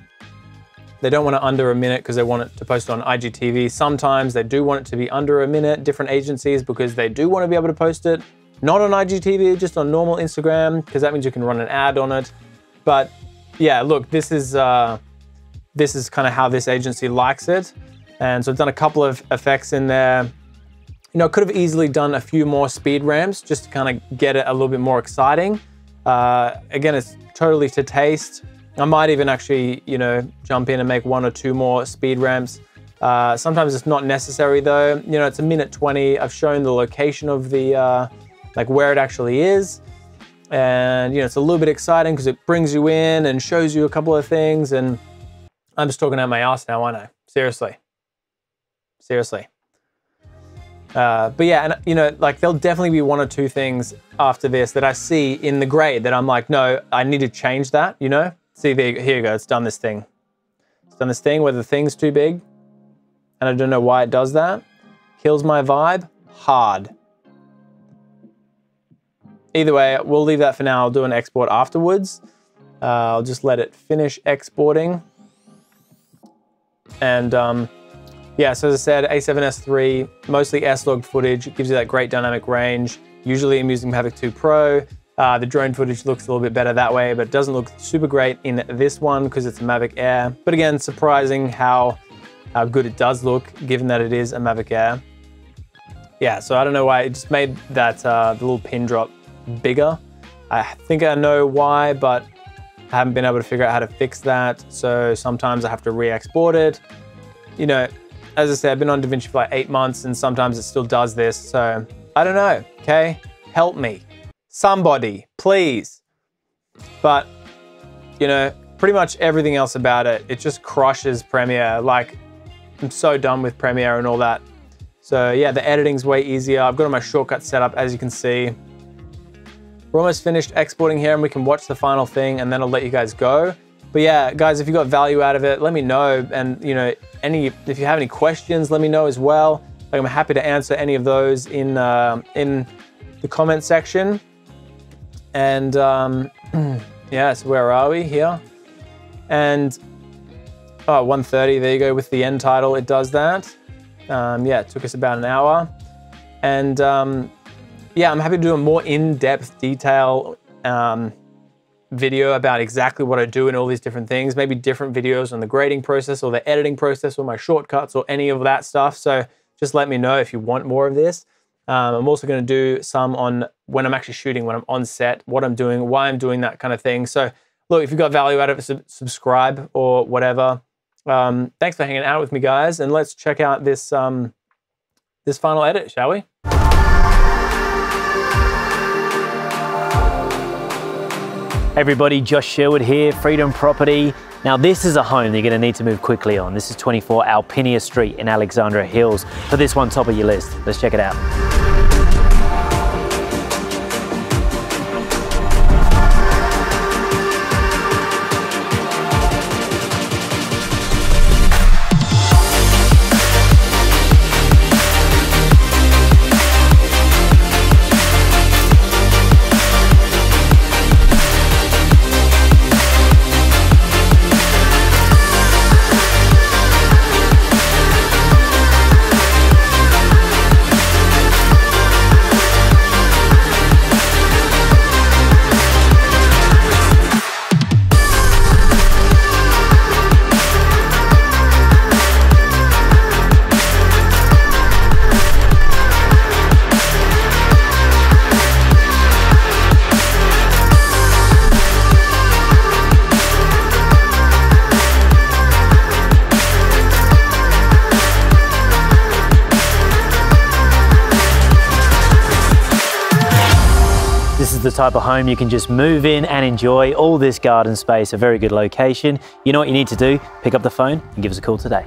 They don't want it under a minute because they want it to post on IGTV. Sometimes they do want it to be under a minute, different agencies, because they do want to be able to post it. Not on IGTV, just on normal Instagram, because that means you can run an ad on it. But yeah, look, this is kind of how this agency likes it. And so I've done a couple of effects in there. You know, could have easily done a few more speed ramps just to kind of get it a little bit more exciting. Again, it's totally to taste. I might even actually, you know, jump in and make 1 or 2 more speed ramps. Sometimes it's not necessary though. You know, it's a minute 20. I've shown the location of the, like where it actually is. And, you know, it's a little bit exciting because it brings you in and shows you a couple of things. And I'm just talking out my ass now, aren't I? Seriously. Seriously. But yeah, and you know, like there'll definitely be 1 or 2 things after this that I see in the grade that I'm like, no, I need to change that, you know? See, there, here you go, it's done this thing. It's done this thing where the thing's too big, and I don't know why it does that. Kills my vibe hard. Either way, we'll leave that for now. I'll do an export afterwards. I'll just let it finish exporting. And yeah, so as I said, A7S III, mostly S-Log footage. It gives you that great dynamic range. Usually I'm using Mavic 2 Pro. The drone footage looks a little bit better that way, but it doesn't look super great in this one because it's a Mavic Air. But again, surprising how good it does look, given that it is a Mavic Air. Yeah, so I don't know why it just made that the little pin drop bigger. I think I know why, but I haven't been able to figure out how to fix that. So sometimes I have to re-export it. You know, as I said, I've been on DaVinci for like 8 months and sometimes it still does this. So I don't know, okay? Help me. Somebody, please. But, you know, pretty much everything else about it, it just crushes Premiere. Like, I'm so done with Premiere and all that. So yeah, the editing's way easier. I've got all my shortcuts set up, as you can see. We're almost finished exporting here and we can watch the final thing and then I'll let you guys go. But yeah, guys, if you got value out of it, let me know. And you know, if you have any questions, let me know as well. Like, I'm happy to answer any of those in the comment section. And yeah, so where are we here? And oh, 1:30, there you go, with the end title, it does that. Yeah, it took us about an hour. And yeah, I'm happy to do a more in-depth detail video about exactly what I do and all these different things, maybe different videos on the grading process or the editing process or my shortcuts or any of that stuff. So just let me know if you want more of this. I'm also going to do some on when I'm actually shooting, when I'm on set, what I'm doing, why I'm doing that kind of thing. So look, if you got value out of it, subscribe or whatever. Thanks for hanging out with me, guys. And let's check out this, this final edit, shall we? Hey everybody, Josh Sherwood here, Freedom Property. Now this is a home you're gonna need to move quickly on. This is 24 Alpenia Street in Alexandra Hills. For this one, top of your list. Let's check it out. is the type of home you can just move in and enjoy all this garden space, a very good location. You know what you need to do? Pick up the phone and give us a call today.